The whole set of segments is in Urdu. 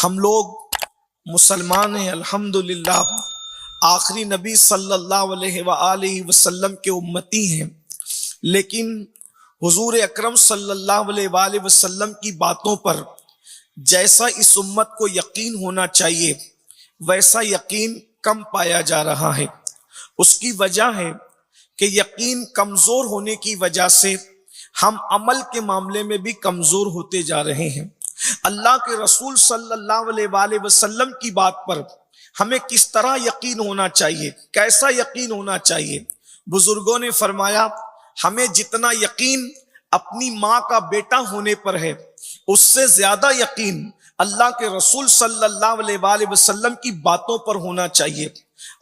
ہم لوگ مسلمان ہیں الحمدللہ، آخری نبی صلی اللہ علیہ وآلہ وسلم کے امتی ہیں، لیکن حضور اکرم صلی اللہ علیہ وآلہ وسلم کی باتوں پر جیسا اس امت کو یقین ہونا چاہیے ویسا یقین کم پایا جا رہا ہے۔ اس کی وجہ ہے کہ یقین کمزور ہونے کی وجہ سے ہم عمل کے معاملے میں بھی کمزور ہوتے جا رہے ہیں۔ اللہ کے رسول صلی اللہ علیہ وآلہ وسلم کی بات پر ہمیں کس طرح یقین ہونا چاہیے، کیسا یقین ہونا چاہیے؟ بزرگوں نے فرمایا ہمیں جتنا یقین اپنی ماں کا بیٹا ہونے پر ہے، اس سے زیادہ یقین اللہ کے رسول صلی اللہ علیہ وآلہ وسلم کی باتوں پر ہونا چاہیے۔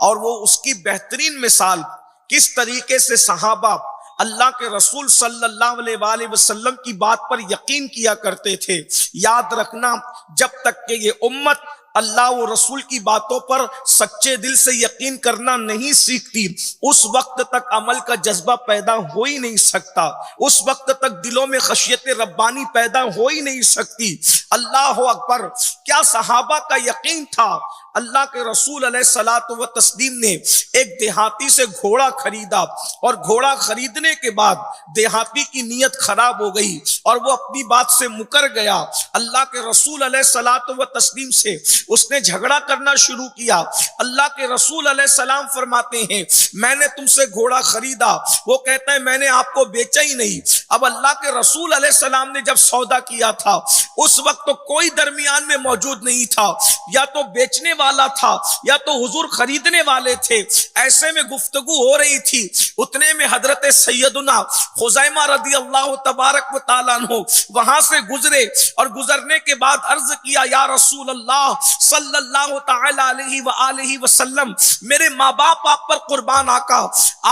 اور وہ اس کی بہترین مثال کس طریقے سے صحابہ اللہ کے رسول صلی اللہ علیہ وآلہ وسلم کی بات پر یقین کیا کرتے تھے۔ یاد رکھنا، جب تک کہ یہ امت اللہ و رسول کی باتوں پر سچے دل سے یقین کرنا نہیں سیکھتی، اس وقت تک عمل کا جذبہ پیدا ہو ہی نہیں سکتا، اس وقت تک دلوں میں خشیت ربانی پیدا ہو ہی نہیں سکتی۔ اللہ اکبر! کیا صحابہ کا یقین تھا! اللہ کے رسول علیہ الصلوۃ والتسلیم نے ایک دیہاتی سے گھوڑا خریدا، اور گھوڑا خریدنے کے بعد دیہاتی کی نیت خراب ہو گئی اور وہ اپنی بات سے مکر گیا۔ اللہ کے رسول علیہ الصلوۃ والتسلیم سے اس نے جھگڑا کرنا شروع کیا۔ اللہ کے رسول علیہ السلام فرماتے ہیں میں نے تم سے گھوڑا خریدا، وہ کہتا ہے میں نے آپ کو بیچا ہی نہیں۔ اب اللہ کے رسول علیہ السلام نے جب سودا کیا تھا، اس وقت تو کوئی درمیان میں موجود نہیں تھا، یا تو بیچنے والا تھا یا تو حضور خریدنے والے تھے۔ ایسے میں گفتگو ہو رہی تھی، اتنے میں حضرت سیدنا خزیمہ رضی اللہ تبارک و تعالیٰ عنہ وہاں سے گزرے، اور گزرنے کے بعد عرض کیا یا رسول اللہ صلی اللہ تعالی علیہ وآلہ وسلم، میرے ماں باپ آپ پر قربان آقا،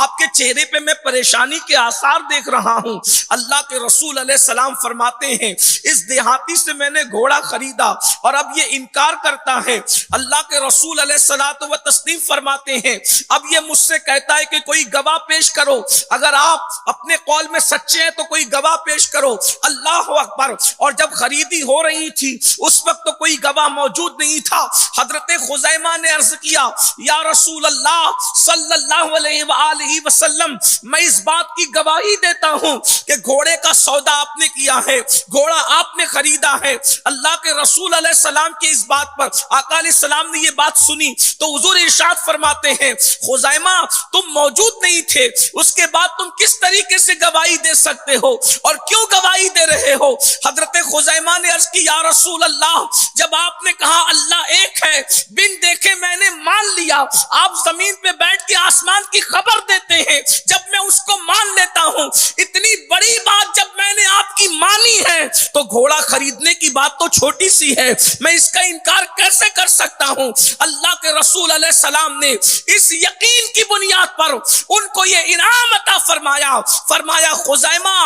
آپ کے چہرے پہ میں پریشانی کے آثار دیکھ رہا ہوں۔ اللہ کے رسول علیہ السلام فرماتے ہیں اس دیہاتی سے میں نے گھوڑا خریدا اور اب یہ انکار کرتا ہے۔ اللہ کے رسول علیہ الصلوۃ والتسلیم فرماتے ہیں اب یہ مجھ سے کہتا ہے کہ کوئی گواہ پیش کرو، اگر آپ اپنے قول میں سچے ہیں تو کوئی گواہ پیش کرو۔ اللہ اکبر! اور جب خریدی ہو رہی تھی اس وقت تو کوئی گواہ موجود نہیں تھا۔ حضرت خزیمہ نے عرض کیا یا رسول اللہ صلی اللہ علیہ وآلہ وسلم، میں اس بات کی گواہی دیتا ہوں کہ گھوڑے کا سودا آپ نے کیا ہے، گھوڑا آپ نے خریدا ہے۔ اللہ کے رسول علیہ السلام کی اس بات پر آقا علیہ السلام نے یہ بات سنی تو حضور ارشاد فرماتے ہیں خزیمہ تم موجود نہیں تھے، اس کے بعد تم کس طریقے سے گواہی دے سکتے ہو اور کیوں گواہی دے رہے ہو؟ حضرت خزیمہ نے عرض کی یا رسول اللہ، جب آپ نے کہا اللہ ایک ہے، بن دیکھے میں نے مان لیا۔ آپ زمین پہ بیٹھ کے آسمان کی خبر دیتے ہیں، جب میں اس کو مان لیتا ہوں، اتنی بڑی بات جب میں نے آپ کی مانی ہے تو گھوڑا خریدنے کی بات تو چھوٹی سی ہے، میں اس کا انکار کیسے کر سکتا ہوں؟ اللہ کے رسول علیہ السلام نے اس یقین کی بنیاد پر ان کو یہ انعام عطا فرمایا، فرمایا خزیمہ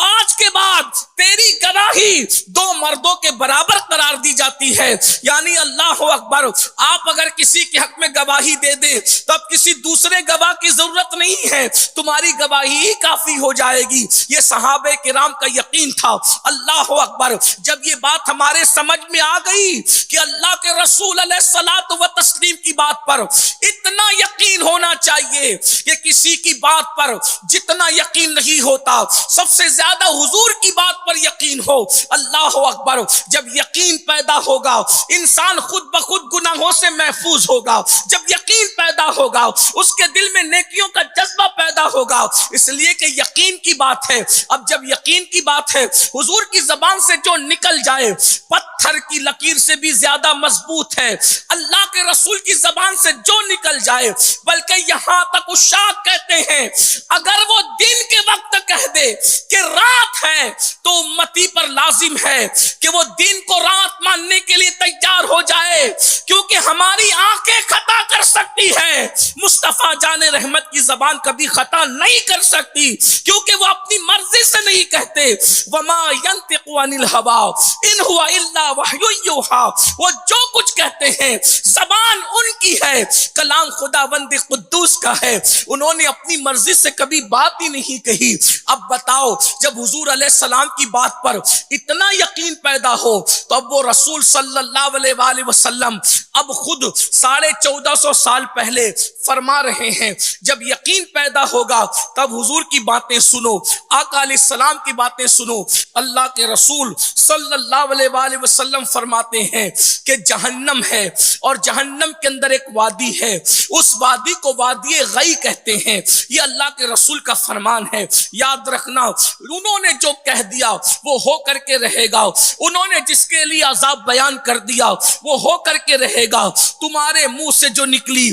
آج کے بعد تیری گواہی دو مردوں کے برابر قرار دی جاتی ہے۔ یعنی اللہ اکبر! آپ اگر کسی کے حق میں گواہی دے دیں تو اب کسی دوسرے گواہ کی ضرورت نہیں ہے، تمہاری گواہی ہی کافی ہو جائے گی۔ یہ صحابہ کرام کا یقین تھا۔ اللہ اکبر! جب یہ بات ہمارے سمجھ میں آ گئی کہ اللہ کے رسول علیہ الصلوۃ والتسلیم کی بات پر اتنا یقین ہونا چاہیے کہ کسی کی بات پر جتنا یقین نہیں ہوتا سب سے زیادہ حضور کی بات پر یقین ہو۔ اللہ اکبر! جب یقین پیدا ہوگا انسان خود بخود گناہوں سے محفوظ ہوگا، جب یقین پیدا ہوگا اس کے دل میں نیکیوں کا جذبہ پیدا ہوگا، اس لیے کہ یقین کی بات ہے۔ اب جب یقین کی بات ہے، حضور کی زبان سے جو نکل جائے پتھر کی لکیر سے بھی زیادہ مضبوط ہے۔ اللہ کے رسول کی زبان سے جو نکل جائے، بلکہ یہاں تک عشاق کہتے ہیں اگر وہ دن کے وقت کہہ دے کہ رات ہے تو امتی پر لازم ہے کہ وہ دن کو رات ماننے کے لیے تیار ہو جائے، کیونکہ ہماری آنکھیں خطا کر سکتی ہے، مصطفیٰ جان رحمت کی زبان کبھی خطا نہیں کر سکتی، کیونکہ وہ اپنی مرضی سے نہیں کہتے۔ وما ينطق عن الهوى ان هو الا وحی یوحی، وہ جو کچھ کہتے ہیں زبان ان کی ہے، کلام خداوند قدوس کا ہے، انہوں نے اپنی مرضی سے کبھی بات ہی نہیں کہی۔ اب بتاؤ جب حضور علیہ السلام کی بات پر اتنا یقین پیدا ہو تو اب وہ رسول صلی اللہ علیہ وآلہ وسلم اب خود 1450 سال پہلے فرما رہے ہیں جب یقین پیدا ہوگا تب حضور کی باتیں سنو، آقا علیہ السلام کی باتیں سنو۔ اللہ کے رسول صلی اللہ علیہ وآلہ وسلم فرماتے ہیں کہ جہنم ہے اور جہنم کے اندر ایک وادی ہے، اس وادی کو وادی غی کہتے ہیں، یہ اللہ کے رسول کا فرمان ہے۔ یاد رکھنا انہوں نے جو کہہ دیا وہ ہو کر کے رہے گا، انہوں نے جس کے لیے عذاب بیان کر دیا وہ ہو کر کے رہے گا، تمہارے منہ سے جو نکلی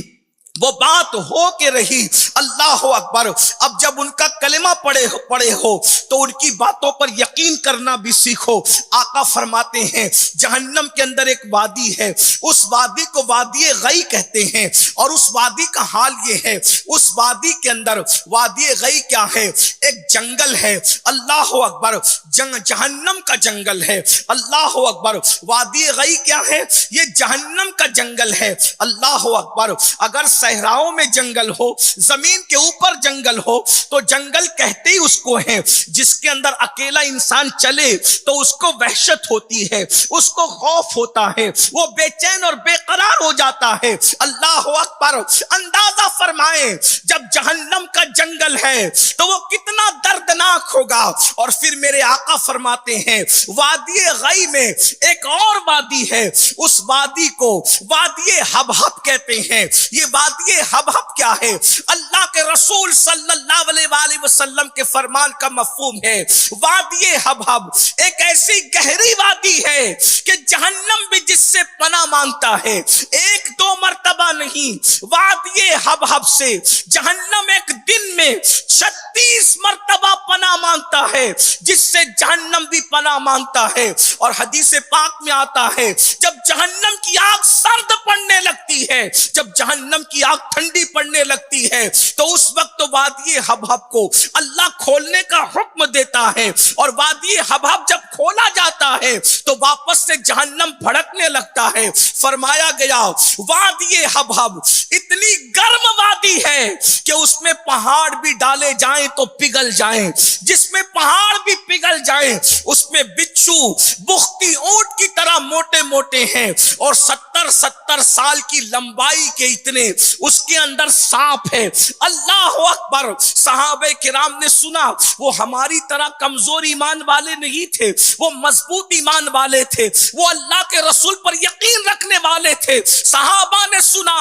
وہ بات ہو کے رہی۔ اللہ اکبر۔ اب جب ان کا کلمہ پڑھے ہو تو ان کی باتوں پر یقین کرنا بھی سیکھو۔ آقا فرماتے ہیں جہنم کے اندر ایک وادی ہے، اس وادی کو وادی غی کہتے ہیں، اور اس وادی کا حال یہ ہے، اس وادی کے اندر وادی غی کیا ہے؟ ایک جنگل ہے۔ اللہ اکبر۔ جہنم کا جنگل ہے۔ اللہ اکبر۔ وادی غی کیا ہے؟ یہ جہنم کا جنگل ہے۔ اللہ اکبر۔ اگر صحراؤں میں جنگل ہو، زمین کے اوپر جنگل ہو تو جنگل کہتے ہی اس کو ہے جس کے اندر اکیلا انسان چلے تو اس کو وحشت ہوتی ہے، اس کو خوف ہوتا ہے، وہ بے چین اور بے قرار ہو جاتا ہے۔ اللہ اکبر۔ اندازہ فرمائیں جب جہنم کا جنگل ہے تو وہ کتنا دردناک ہوگا۔ اور پھر میرے آقا فرماتے ہیں وادی غی میں ایک اور وادی ہے، اس وادی کو وادی حبحب کہتے ہیں۔ یہ وادی حبحب کیا ہے؟ اللہ کے رسول صلی اللہ علیہ وآلہ وسلم کے فرمان کا مفہوم ہے وادی حبحب ایک ایسی گہری وادی ہے کہ جہنم بھی جس سے پناہ مانگتا ہے، ایک دو مرتبہ نہیں، وادی حبحب سے جہنم ایک دن میں 36 مرتبہ پناہ مانگتا ہے، جس سے جہنم بھی پناہ مانگتا ہے۔ اور حدیث پاک میں آتا ہے جب جہنم کی آگ سرد پڑنے لگتی ہے، جب جہنم کی آگ ٹھنڈی پڑنے لگتی ہے تو اس وقت وادی حبحب کو اللہ کھولنے کا حکم دیتا ہے، اور وادی حبحب جب کھولا جاتا ہے تو واپس سے جہنم بھڑکنے لگتا ہے۔ فرمایا گیا وادی حبحب اتنی گرم وادی ہے کہ اس میں پہاڑ بھی ڈالے جائیں تو پگھل جائیں، جس میں پہاڑ بھی پگھل جائیں، اس میں بچھو بختی اونٹ کی طرح موٹے موٹے ہیں، اور 70 سال کی لمبائی کے اتنے اس کے اندر سانپ ہے۔ اللہ اکبر۔ صحابہ کرام نے سنا وہ ہماری طرح کمزور ایمان والے نہیں تھے، وہ مضبوط ایمان والے تھے، وہ اللہ کے رسول پر یقین رکھنے والے تھے۔ صحابہ نے سنا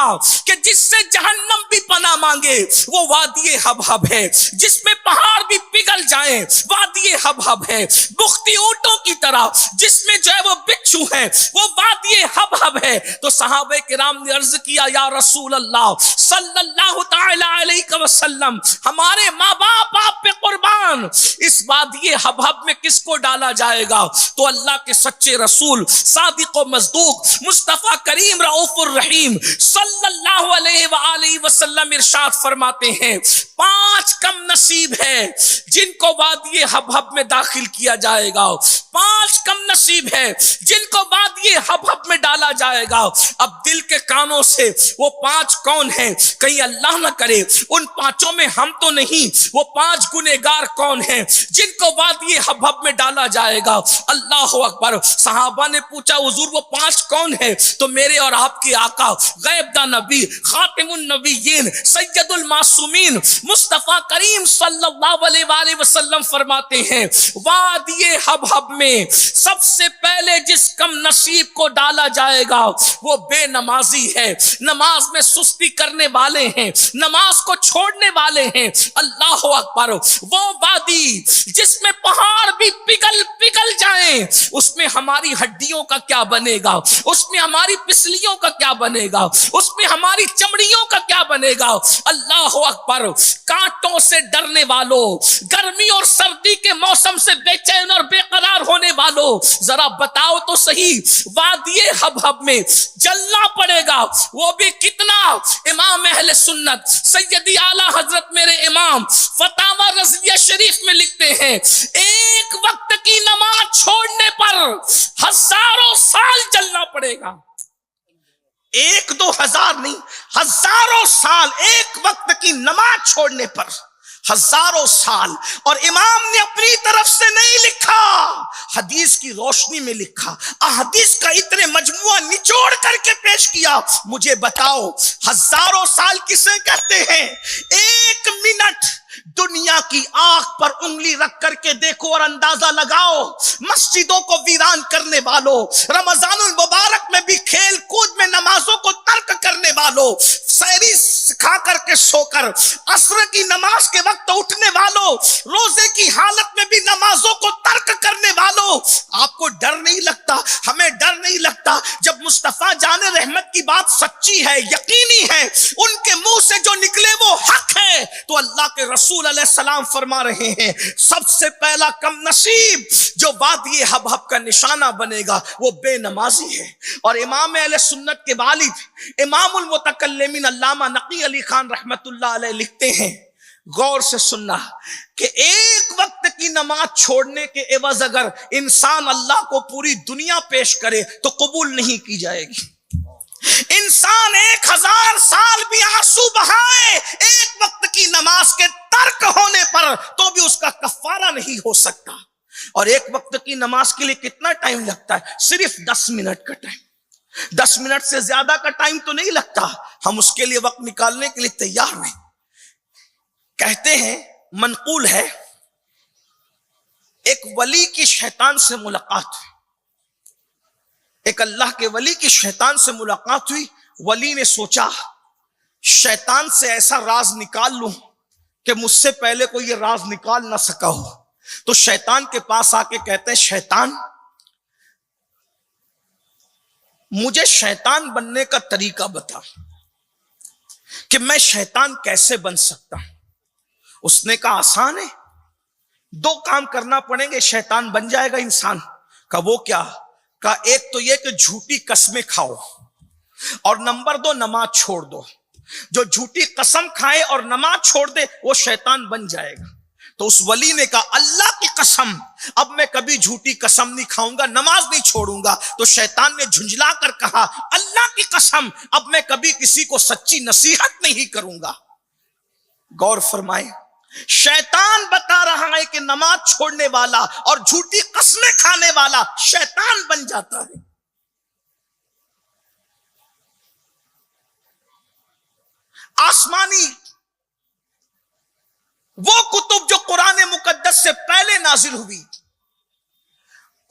کہ جس سے جہنم بھی پناہ مانگے وہ وادی حبحب ہے، جس میں پہاڑ بھی پگھل جائیں وادی حبحب ہے، بختی اونٹوں کی طرح جس میں جو ہے وہ بچھو ہے وہ وادی حبحب ہے۔ تو صحابہ کرام نے عرض کیا یا رسول اللہ صلی اللہ تعالی علیہ وسلم، ہمارے ماں باپ آپ پہ قربان، اس وادی حبحب میں کس کو ڈالا جائے گا؟ تو اللہ کے سچے رسول صادق و مصدوق مصطفیٰ کریم رؤوف الرحیم صلی اللہ علیہ وآلہ وسلم ارشاد فرماتے ہیں 5 کم نصیب ہے جن کو وادی حبحب میں داخل کیا جائے گا، 5 کم نصیب ہے جن کو وادی حبحب میں ڈالا جائے گا۔ اب دل کے کانوں سے وہ 5 کون ہیں؟ کہیں اللہ نہ کرے ان 5 میں ہم تو نہیں، وہ 5 گنہگار کون ہیں جن کو وادی حبحب میں ڈالا جائے گا؟ اللہ اکبر۔ صحابہ نے پوچھا حضور وہ 5 کون ہیں؟ تو میرے اور آپ کے آقا غیب دا نبی خاتم النبیین سید المعصومین مصطفیٰ کریم صلی اللہ علیہ وآلہ وسلم فرماتے ہیں وادی حبحب میں سب سے پہلے جس کم نصیب کو ڈالا جائے گا وہ بے نمازی ہے، نماز میں سستی کرنے والے ہیں، نماز کو چھوڑنے والے ہیں۔ اللہ اکبر۔ وہ وادی جس میں پہاڑ بھی پگھل جائیں، اس میں ہماری ہڈیوں کا کیا بنے گا، اس میں ہماری پسلیوں کا کیا بنے گا، اس میں ہماری چمڑیوں کا کیا بنے گا؟ اللہ اکبر۔ کانٹوں سے ڈرنے والوں، گرمی اور سردی کے موسم سے بے چین اور بے قرار ہونے ہونے والوں ذرا بتاؤ تو صحیح، وادی ہب میں جلنا پڑے گا، وہ بھی کتنا؟ امام اہل سنت سیدی اعلی حضرت میرے امام فتاوی رضویہ شریف میں لکھتے ہیں ایک وقت کی نماز چھوڑنے پر ہزاروں سال جلنا پڑے گا۔ ایک دو ہزار نہیں، ہزاروں سال ایک وقت کی نماز چھوڑنے پر، ہزاروں سال۔ اور امام نے اپنی طرف سے نہیں لکھا، حدیث کی روشنی میں لکھا، احادیث کا اتنے مجموعہ نچوڑ کر کے پیش کیا۔ مجھے بتاؤ ہزاروں سال کسے کہتے ہیں؟ ایک منٹ دنیا کی آنکھ پر انگلی رکھ کر کے دیکھو اور اندازہ لگاؤ، مسجدوں کو ویران کرنے والوں، رمضان المبارک میں بھی کھیل کود میں نمازوں کو ترک کرنے والوں، سحری کھا کر کے سو کر عصر کی نماز کے وقت اٹھنے والوں، روزے کی حالت میں بھی نمازوں کو ترک کرنے والوں، آپ کو ڈر نہیں لگتا؟ ہمیں ڈر نہیں لگتا جب مصطفیٰ جان رحمت کی بات سچی ہے، یقینی ہے، ان کے منہ سے جو نکلے وہ حق ہے، تو اللہ کے رسول علیہ السلام فرما رہے ہیں سب سے پہلا کم نصیب جو وادی ہب کا نشانہ بنے گا وہ بے نمازی ہے۔ اور امام اہل سنت کے والد امام المتکلمین علامہ نقی علی خان رحمت اللہ علیہ لکھتے ہیں، غور سے سننا، کہ ایک وقت کی نماز چھوڑنے کے عوض اگر انسان اللہ کو پوری دنیا پیش کرے تو قبول نہیں کی جائے گی۔ انسان 1000 سال بھی آنسو بہائے ایک وقت کی نماز کے ترک ہونے پر تو بھی اس کا کفارہ نہیں ہو سکتا۔ اور ایک وقت کی نماز کے لیے کتنا ٹائم لگتا ہے؟ صرف 10 منٹ کا ٹائم، 10 منٹ سے زیادہ کا ٹائم تو نہیں لگتا، ہم اس کے لیے وقت نکالنے کے لیے تیار نہیں۔ کہتے ہیں، منقول ہے، ایک ولی کی شیطان سے ملاقات ہوئی، ایک اللہ کے ولی کی شیطان سے ملاقات ہوئی۔ ولی نے سوچا شیطان سے ایسا راز نکال لوں کہ مجھ سے پہلے کوئی یہ راز نکال نہ سکا ہو، تو شیطان کے پاس آ کے کہتے ہیں شیطان مجھے شیطان بننے کا طریقہ بتا کہ میں شیطان کیسے بن سکتا ہوں۔ اس نے کہا آسان ہے، 2 کام کرنا پڑیں گے، شیطان بن جائے گا انسان۔ کہا وہ کیا؟ کہا ایک تو یہ کہ جھوٹی قسمیں کھاؤ، اور نمبر 2 نماز چھوڑ دو۔ جو جھوٹی قسم کھائے اور نماز چھوڑ دے وہ شیطان بن جائے گا۔ تو اس ولی نے کہا اللہ کی قسم اب میں کبھی جھوٹی قسم نہیں کھاؤں گا، نماز نہیں چھوڑوں گا۔ تو شیطان نے جھنجلا کر کہا اللہ کی قسم اب میں کبھی کسی کو سچی نصیحت نہیں کروں گا۔ غور فرمائیں، شیطان بتا رہا ہے کہ نماز چھوڑنے والا اور جھوٹی قسمیں کھانے والا شیطان بن جاتا ہے۔ آسمانی وہ کتب جو قرآن مقدس سے پہلے نازل ہوئی،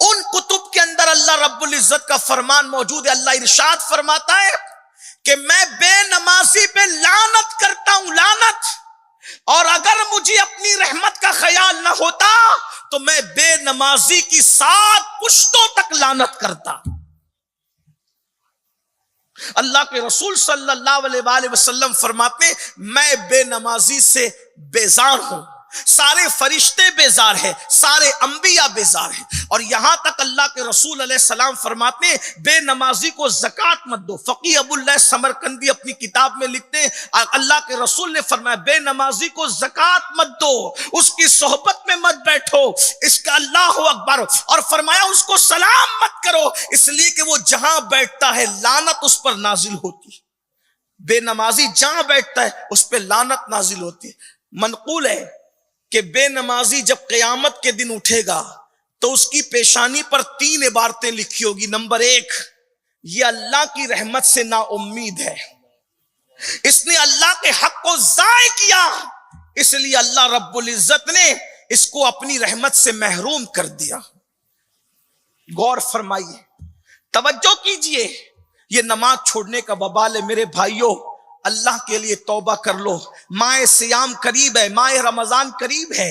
ان کتب کے اندر اللہ رب العزت کا فرمان موجود ہے۔ اللہ ارشاد فرماتا ہے کہ میں بے نمازی پہ لعنت کرتا ہوں، لعنت، اور اگر مجھے اپنی رحمت کا خیال نہ ہوتا تو میں بے نمازی کی 7 پشتوں تک لعنت کرتا۔ اللہ کے رسول صلی اللہ علیہ وآلہ وسلم فرماتے ہیں میں بے نمازی سے بیزار ہوں، سارے فرشتے بیزار ہیں، سارے انبیاء بیزار ہیں۔ اور یہاں تک اللہ کے رسول علیہ السلام فرماتے ہیں بے نمازی کو زکوٰۃ مت دو۔ فقیہ ابو اللہ سمرقندی اپنی کتاب میں لکھتے ہیں اللہ کے رسول نے فرمایا بے نمازی کو زکوٰۃ مت دو، اس کی صحبت میں مت بیٹھو، اس کا اللہ اکبر، اور فرمایا اس کو سلام مت کرو، اس لیے کہ وہ جہاں بیٹھتا ہے لعنت اس پر نازل ہوتی ہے۔ بے نمازی جہاں بیٹھتا ہے اس پہ لعنت نازل ہوتی ہے۔ منقول ہے کہ بے نمازی جب قیامت کے دن اٹھے گا تو اس کی پیشانی پر 3 عبارتیں لکھی ہوگی۔ نمبر 1، یہ اللہ کی رحمت سے نا امید ہے، اس نے اللہ کے حق کو ضائع کیا، اس لیے اللہ رب العزت نے اس کو اپنی رحمت سے محروم کر دیا۔ غور فرمائیے، توجہ کیجئے، یہ نماز چھوڑنے کا وبال ہے میرے بھائیوں۔ اللہ کے لیے توبہ کر لو، ماہ سیام قریب ہے، ماہ رمضان قریب ہے،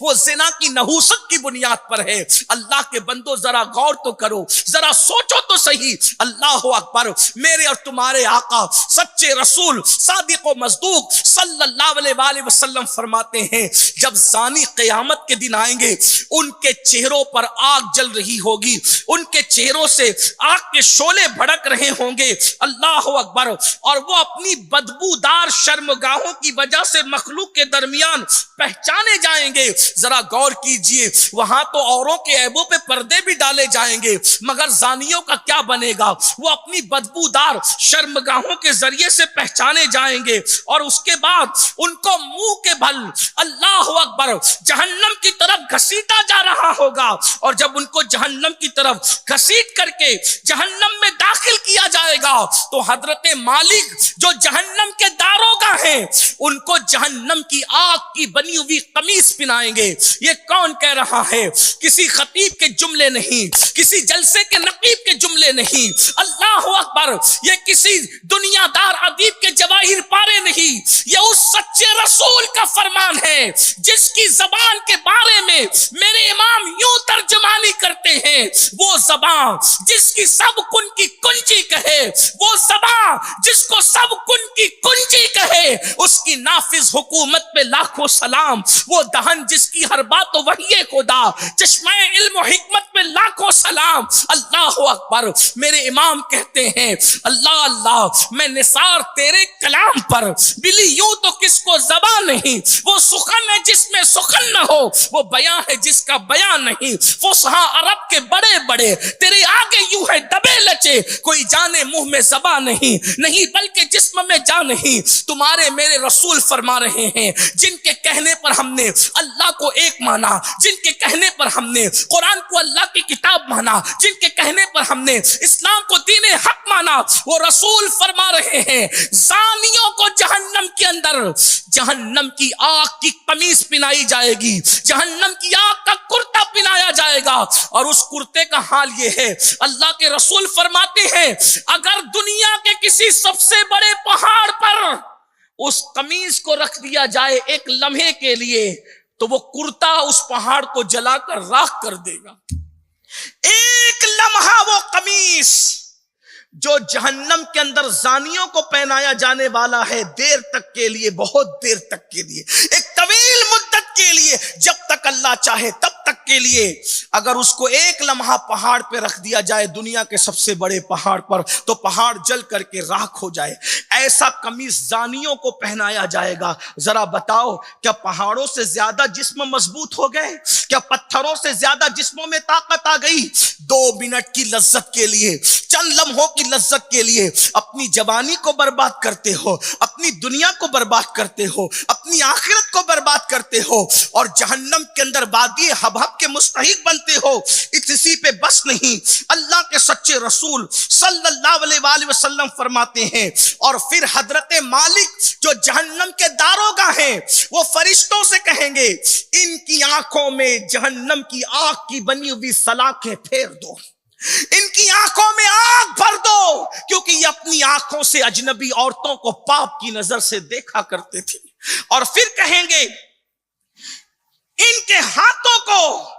وہ زنا کی نحوست کی بنیاد پر ہے۔ اللہ کے بندو ذرا غور تو کرو، ذرا سوچو تو صحیح۔ اللہ اکبر، میرے اور تمہارے آقا سچے رسول صادق و مصدوق صلی اللہ علیہ وآلہ وسلم فرماتے ہیں جب زانی قیامت کے دن آئیں گے ان کے چہروں پر آگ جل رہی ہوگی، ان کے چہروں سے آگ کے شعلے بھڑک رہے ہوں گے، اللہ اکبر، اور وہ اپنی بدبودار شرمگاہوں کی وجہ سے مخلوق کے درمیان پہچانے جائیں گے۔ ذرا غور کیجئے، وہاں تو اوروں کے عیبوں پہ پردے بھی ڈالے جائیں گے، مگر زانیوں کا کیا بنے گا؟ وہ اپنی بدبودار شرمگاہوں کے ذریعے سے پہچانے جائیں گے، اور اس کے بعد ان کو منہ کے بھل اللہ اکبر جہنم کی طرف گھسیٹا جا رہا ہوگا، اور جب ان کو جہنم کی طرف گھسیٹ کر کے جہنم میں داخل کیا جائے گا تو حضرت مالک جو جہنم کے داروغہ ہیں ان کو جہنم کی آگ کی بنی ہوئی قمیص پہنائیں گے۔ یہ کون کہہ رہا ہے؟ کسی خطیب کے جملے نہیں، کسی جلسے کے نقیب کے جملے نہیں، اللہ اکبر، یہ کسی دنیا دار ادیب کے جواہر پارے نہیں، یہ اس سچے رسول کا فرمان ہے جس کی زبان کے بارے میں میرے امام یوں ترجمانی کرتے ہیں، وہ زبان جس کی سب کن کی کنجی کہے، وہ زبان جس کو سب کن کی کنجی کہے، اس کی نافذ حکومت پہ لاکھوں سلام، وہ دہن جس کی ہر بات وحی خدا، چشمہ علم و حکمت پہ لاکھوں سلام، اللہ اکبر۔ میرے امام کہتے ہیں اللہ اللہ، میں نثار تیرے کلام پر بلی یوں تو کس کو زبان نہیں، وہ سخن ہے جس میں سخن نہ ہو، وہ بیان ہے جس کا بیان نہیں، فصحا عرب کے بڑے بڑے تیرے آگے یوں ہے دبے لچے، کوئی جانے منہ میں زبان نہیں بلکہ جسم میں جان نہیں۔ تمہارے میرے رسول فرما رہے ہیں جن کے کہنے پر ہم نے اللہ کو ایک مانا، جن کے کہنے پر ہم نے قرآن کو اللہ کی کتاب مانا، جن کے کہنے پر ہم نے اسلام کو دین حق مانا، وہ رسول فرما رہے ہیں زانیوں کو جہنم کے اندر جہنم کی آگ کی قمیص پہنائی جائے گی، جہنم کی آگ کا کرتا پہنایا جائے گا، اور اس کرتے کا حال یہ ہے، اللہ کے رسول فرماتے ہیں اگر دنیا کے کسی سب سے بڑے پہاڑ پر اس قمیص کو رکھ دیا جائے ایک لمحے کے لیے تو وہ کرتا اس پہاڑ کو جلا کر راکھ کر دے گا۔ ایک لمحہ وہ قمیص جو جہنم کے اندر زانیوں کو پہنایا جانے والا ہے، دیر تک کے لیے، بہت دیر تک کے لیے، ایک طویل مدت کے لیے، جب تک اللہ چاہے تب تک کے لیے، اگر اس کو ایک لمحہ پہاڑ پہ رکھ دیا جائے دنیا کے سب سے بڑے پہاڑ پر تو پہاڑ جل کر کے راکھ ہو جائے، ایسا قمیص زانیوں کو پہنایا جائے گا۔ ذرا بتاؤ کیا پہاڑوں سے زیادہ جسم مضبوط ہو گئے؟ کیا پتھروں سے زیادہ جسموں میں طاقت آ گئی؟ 2 منٹ کی لذت کے لیے، چند لمحوں کی لذت کے لیے اپنی جوانی کو برباد کرتے ہو، اپنی دنیا کو برباد کرتے ہو، اپنی آخرت کو برباد کرتے ہو، اور جہنم کے اندر وادی حبہب کے مستحق بنتے ہو۔ اسی پہ بس نہیں، اللہ کے سچے رسول صلی اللہ علیہ وآلہ وسلم فرماتے ہیں اور پھر حضرت مالک جو جہنم کے داروغہ ہیں وہ فرشتوں سے کہیں گے ان کی آنکھوں میں جہنم کی آگ کی بنی ہوئی سلاخیں پھیر دو، ان کی آنکھوں میں آگ بھر دو، کیونکہ یہ اپنی آنکھوں سے اجنبی عورتوں کو پاپ کی نظر سے دیکھا کرتے تھے، اور پھر کہیں گے ان کے ہاتھوں کو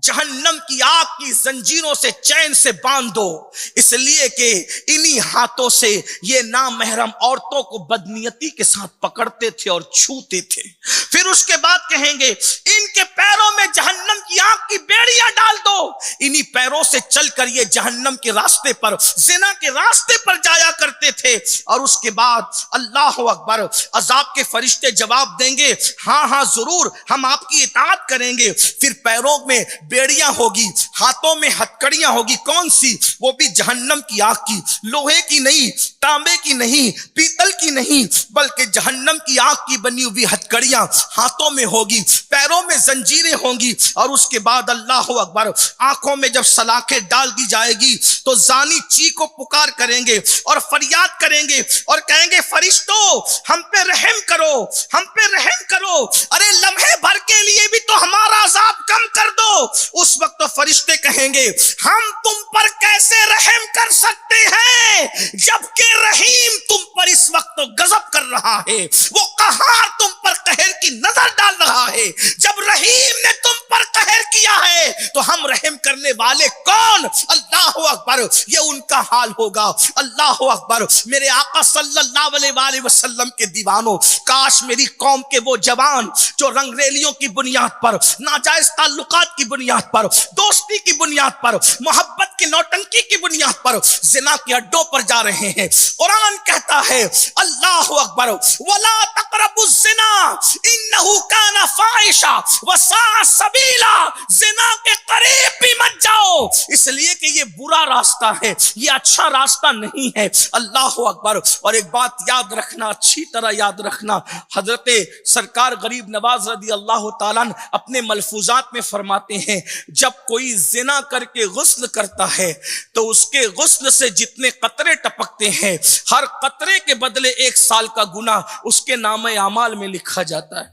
جہنم کی آگ کی زنجیروں سے چین سے باندھ دو، اس لیے کہ انہی ہاتھوں سے یہ نامحرم عورتوں کو بدنیتی کے ساتھ پکڑتے تھے اور چھوتے تھے۔ پھر اس کے بعد کہیں گے ان کے پیروں میں جہنم کی آگ کی بیڑیاں ڈال دو، انہی پیروں سے چل کر یہ جہنم کے راستے پر، زنا کے راستے پر جایا کرتے تھے۔ اور اس کے بعد اللہ اکبر، عذاب کے فرشتے جواب دیں گے ہاں ہاں ضرور ہم آپ کی اطاعت کریں گے۔ پھر پیروں میں بیڑیاں ہوگی، ہاتھوں میں ہتکڑیاں ہوگی، کون سی؟ وہ بھی جہنم کی آگ کی، لوہے کی نہیں، تانبے کی نہیں، پیتل کی نہیں، بلکہ جہنم کی آگ کی بنی ہوئی ہتکڑیاں ہاتھوں میں ہوگی، پیروں میں زنجیریں ہوں گی۔ اور اس کے بعد اللہ اکبر، آنکھوں میں جب سلاخیں ڈال دی جائے گی تو زانی چیخ و پکار کریں گے اور فریاد کریں گے اور کہیں گے فرشتوں ہم پہ رحم کرو، ہم پہ رحم کرو، ارے لمحے بھر کے لیے بھی تو ہمارا عذاب کم کر دو۔ اس وقت تو فرشتے کہیں گے ہم تم پر کیسے رحم کر سکتے ہیں جبکہ رحیم تم پر اس وقت غضب کر رہا ہے، وہ قہار تم پر قہر کی نظر ڈال رہا ہے. جب رحیم نے تم پر قہر کیا ہے تو ہم رحم کرنے والے کون؟ اللہ اکبر. یہ ان کا حال ہوگا. اللہ اکبر. میرے آقا صلی اللہ علیہ وآلہ وسلم کے دیوانوں، کاش میری قوم کے وہ جوان جو رنگ ریلیوں کی بنیاد پر، ناجائز تعلقات کی بنیاد پر، دوستی کی بنیاد پر، محبت کی نوٹنکی کی بنیاد پر زنا کے اڈوں پر جا رہے ہیں. قرآن کہتا ہے اللہ اکبر وَلَا تَقْرَبُوا الزِّنَا إِنَّهُ كَانَ فَاحِشًا وَسَاءَ سَبِيلًا. زنا کے قریب بھی مت جاؤ، اس لیے کہ یہ برا راستہ ہے، یہ اچھا راستہ نہیں ہے. اللہ اکبر. اور ایک بات یاد رکھنا، اچھی طرح یاد رکھنا، حضرت سرکار غریب نواز رضی اللہ تعالیٰ اپنے ملفوظات میں فرماتے ہیں جب کوئی زنا کر کے غسل کرتا ہے تو اس کے غسل سے جتنے قطرے ٹپکتے ہیں، ہر قطرے کے بدلے 1 سال کا گناہ اس کے نامہ اعمال میں لکھا جاتا ہے.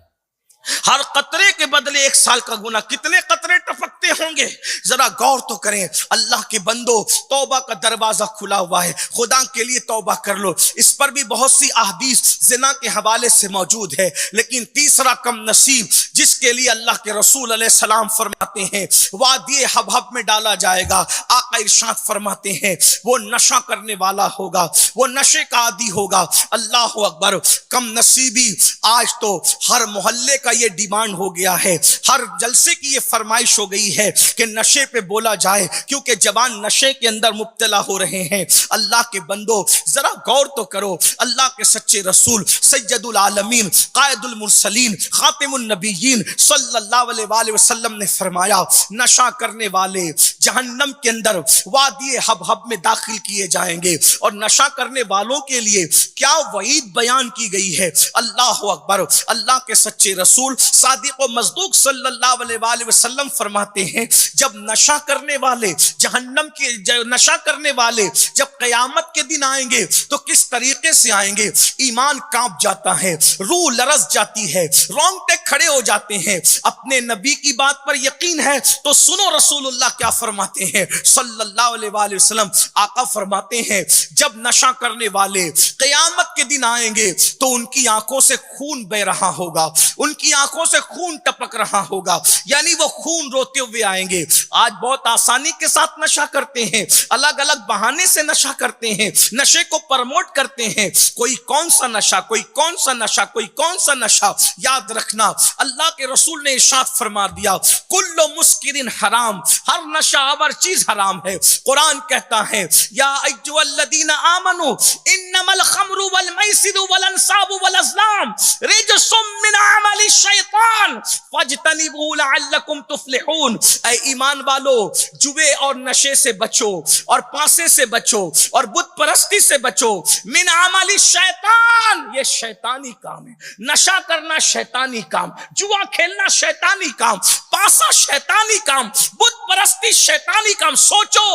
ہر قطرے کے بدلے 1 سال کا گناہ. کتنے قطرے ٹپکتے ہوں گے؟ ذرا غور تو کریں. اللہ کے بندو، توبہ کا دروازہ کھلا ہوا ہے، خدا کے لیے توبہ کر لو. اس پر بھی بہت سی احادیث زنا کے حوالے سے موجود ہے. لیکن تیسرا کم نصیب جس کے لیے اللہ کے رسول علیہ السلام فرماتے ہیں وادی حبہب میں ڈالا جائے گا، آقا ارشاد فرماتے ہیں وہ نشہ کرنے والا ہوگا، وہ نشے کا عادی ہوگا. اللہ اکبر. کم نصیبی آج تو ہر محلے کا یہ ڈیمانڈ ہو گیا ہے، ہر جلسے کی یہ فرمائش ہو گئی ہے کہ نشے پہ بولا جائے، کیونکہ جوان نشے کے اندر مبتلا ہو رہے ہیں. اللہ کے بندو ذرا غور تو کرو. اللہ کے سچے رسول سید العالمین قائد المرسلین خاتم النبیین صلی اللہ علیہ وآلہ وسلم نے فرمایا نشہ کرنے والے جہنم کے اندر وادی حبہب میں داخل کیے جائیں گے. اور نشہ کرنے والوں کے لیے کیا وعید بیان کی گئی ہے. اللہ اکبر. اللہ کے سچے رسول صادق و مصدوق صلی اللہ علیہ وآلہ وسلم فرماتے ہیں جب نشہ کرنے والے جہنم کے نشہ کرنے والے جب قیامت کے دن آئیں گے تو کس طریقے سے آئیں گے؟ ایمان کانپ جاتا ہے، روح لرز جاتی ہے، رونگٹے کھڑے ہو جاتے ہیں. اپنے نبی کی بات پر یقین ہے تو سنو رسول اللہ کیا فرماتے ہیں صلی اللہ علیہ وآلہ وسلم. آقا فرماتے ہیں جب نشہ کرنے والے قیامت کے دن آئیں گے تو ان کی آنکھوں سے خون بہ رہا ہوگا، ان کی آنکھوں سے خون ٹپک رہا ہوگا، یعنی وہ خون روتے ہوئے آئیں گے. آج بہت آسانی کے ساتھ نشہ کرتے ہیں، الگ الگ بہانے سے نشہ کرتے ہیں، نشے کو پرموٹ کرتے ہیں. کوئی کون سا نشہ، کوئی کون سا نشہ، کوئی کون سا نشہ. یاد رکھنا اللہ کے رسول نے ارشاد فرما دیا کل مسکر حرام، ہر نشہ آور چیز حرام ہے. قرآن کہتا ہے یا ایھا الذین آمنوا انما الخمر والمیسر والانصاب والازلام رجس من عمل الشیطان فاجتنبوہ لعلکم تفلحون. اے ایمان والو، جوے اور نشے سے بچو، اور پانسے سے بچو، اور بت پرستی سے بچو. من عمل الشیطان، یہ شیطانی کام ہے. نشہ کرنا شیطانی کام، جوا کھیلنا شیطانی کام، پانسا شیطانی کام، بت پرستی شیطانی کام. سوچو،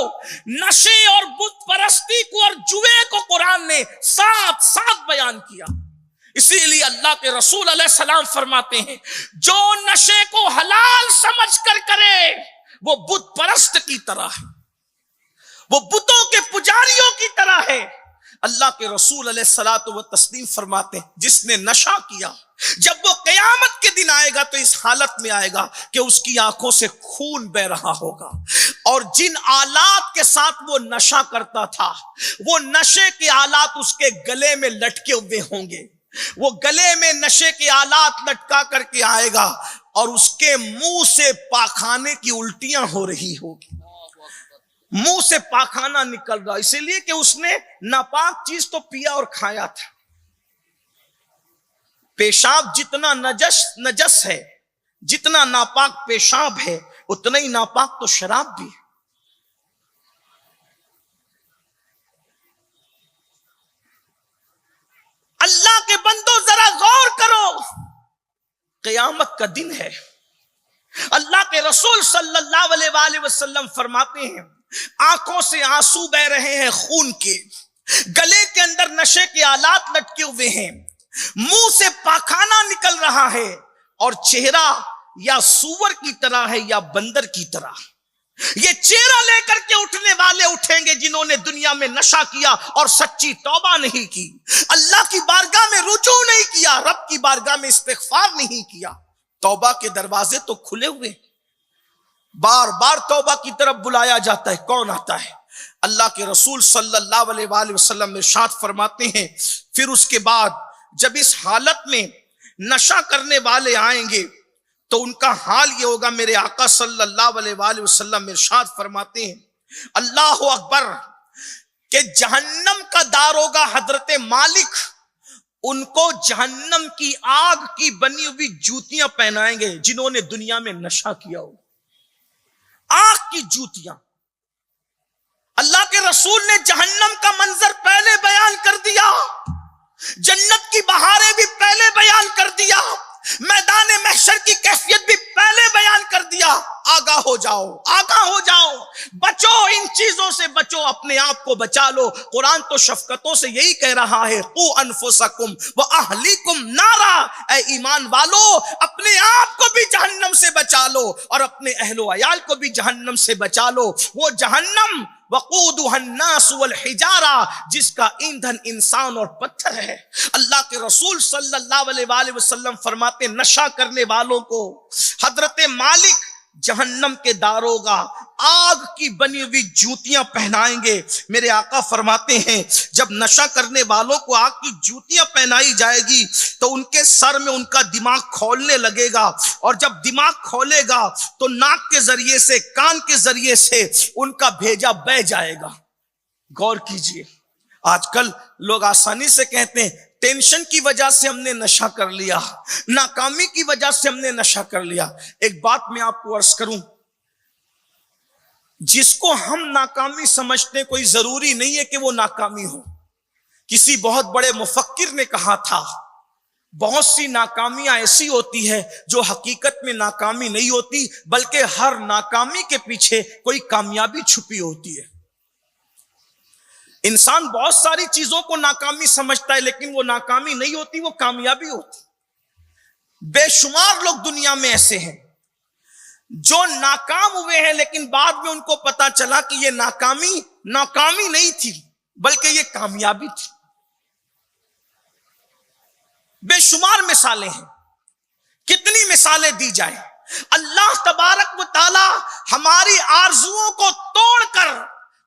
نشے اور بت پرستی کو اور جوے کو قرآن نے ساتھ ساتھ بیان کیا. اسی لیے اللہ کے رسول علیہ السلام فرماتے ہیں جو نشے کو حلال سمجھ کر کرے وہ بت پرست کی طرح ہے، وہ بتوں کے پجاریوں کی طرح ہے. اللہ کے رسول علیہ الصلوۃ والتسلیم فرماتے ہیں جس نے نشہ کیا جب وہ قیامت کے دن آئے گا تو اس حالت میں آئے گا کہ اس کی آنکھوں سے خون بہ رہا ہوگا. اور جن آلات کے ساتھ وہ نشہ کرتا تھا وہ نشے کے آلات اس کے گلے میں لٹکے ہوئے ہوں گے. وہ گلے میں نشے کے آلات لٹکا کر کے آئے گا اور اس کے منہ سے پاخانے کی الٹیاں ہو رہی ہوگی، منہ سے پاخانہ نکل رہا، اسی لیے کہ اس نے ناپاک چیز تو پیا اور کھایا تھا. پیشاب جتنا نجس ہے، جتنا ناپاک پیشاب ہے، اتنا ہی ناپاک تو شراب بھی ہے. اللہ کے بندو ذرا غور کرو، قیامت کا دن ہے. اللہ کے رسول صلی اللہ علیہ وآلہ وسلم فرماتے ہیں آنکھوں سے آنسو بہ رہے ہیں خون کے، گلے کے اندر نشے کے آلات لٹکے ہوئے ہیں، منہ سے پاخانہ نکل رہا ہے، اور چہرہ یا سور کی طرح ہے یا بندر کی طرح. یہ چہرہ لے کر کے اٹھنے والے اٹھیں گے جنہوں نے دنیا میں نشہ کیا اور سچی توبہ نہیں کی، اللہ کی بارگاہ میں رجوع نہیں کیا، رب کی بارگاہ میں استغفار نہیں کیا۔ توبہ کے دروازے تو کھلے ہوئے، بار بار توبہ کی طرف بلایا جاتا ہے، کون آتا ہے؟ اللہ کے رسول صلی اللہ علیہ وآلہ وسلم ارشاد فرماتے ہیں پھر اس کے بعد جب اس حالت میں نشہ کرنے والے آئیں گے تو ان کا حال یہ ہوگا، میرے آقا صلی اللہ علیہ وآلہ وسلم ارشاد فرماتے ہیں اللہ اکبر، کہ جہنم کا داروغہ حضرت مالک ان کو جہنم کی آگ کی بنی ہوئی جوتیاں پہنائیں گے جنہوں نے دنیا میں نشہ کیا ہو، آگ کی جوتیاں۔ اللہ کے رسول نے جہنم کا منظر پہلے بیان کر دیا، جنت کی بہاریں بھی پہلے بیان کر دیا، میدان محشر کی کیفیت بھی پہلے بیان کر دیا۔ آگاہ ہو جاؤ، آگاہ ہو جاؤ، بچو، ان چیزوں سے بچو، اپنے آپ کو بچا لو۔ قرآن تو شفقتوں سے یہی کہہ رہا ہے قو انفسکم واہلیکم نارا، اے ایمان والو اپنے آپ کو بھی جہنم سے بچا لو اور اپنے اہل و عیال کو بھی جہنم سے بچا لو۔ وہ جہنم وقودها الناس والحجارہ، جس کا ایندھن انسان اور پتھر ہے۔ اللہ کے رسول صلی اللہ علیہ وآلہ وسلم فرماتے نشہ کرنے والوں کو حضرت مالک جہنم کے داروغہ آگ کی بنی ہوئی جوتیاں پہنائیں گے۔ میرے آقا فرماتے ہیں جب نشہ کرنے والوں کو آگ کی جوتیاں پہنائی جائے گی تو ان کے سر میں ان کا دماغ کھولنے لگے گا، اور جب دماغ کھولے گا تو ناک کے ذریعے سے، کان کے ذریعے سے ان کا بھیجا بہہ جائے گا۔ غور کیجئے، آج کل لوگ آسانی سے کہتے ہیں ٹینشن کی وجہ سے ہم نے نشہ کر لیا، ناکامی کی وجہ سے ہم نے نشہ کر لیا۔ ایک بات میں آپ کو عرض کروں، جس کو ہم ناکامی سمجھتے کوئی ضروری نہیں ہے کہ وہ ناکامی ہو۔ کسی بہت بڑے مفکر نے کہا تھا بہت سی ناکامیاں ایسی ہوتی ہے جو حقیقت میں ناکامی نہیں ہوتی، بلکہ ہر ناکامی کے پیچھے کوئی کامیابی چھپی ہوتی ہے۔ انسان بہت ساری چیزوں کو ناکامی سمجھتا ہے لیکن وہ ناکامی نہیں ہوتی، وہ کامیابی ہوتی۔ بے شمار لوگ دنیا میں ایسے ہیں جو ناکام ہوئے ہیں لیکن بعد میں ان کو پتا چلا کہ یہ ناکامی نہیں تھی بلکہ یہ کامیابی تھی۔ بے شمار مثالیں ہیں، کتنی مثالیں دی جائیں۔ اللہ تبارک و تعالی ہماری آرزوؤں کو توڑ کر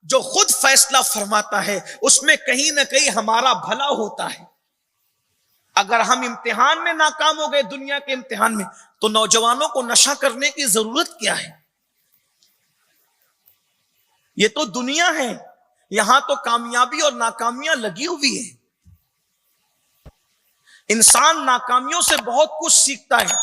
جو خود فیصلہ فرماتا ہے اس میں کہیں نہ کہیں ہمارا بھلا ہوتا ہے۔ اگر ہم امتحان میں ناکام ہو گئے، دنیا کے امتحان میں، تو نوجوانوں کو نشہ کرنے کی ضرورت کیا ہے؟ یہ تو دنیا ہے، یہاں تو کامیابی اور ناکامیاں لگی ہوئی ہیں۔ انسان ناکامیوں سے بہت کچھ سیکھتا ہے۔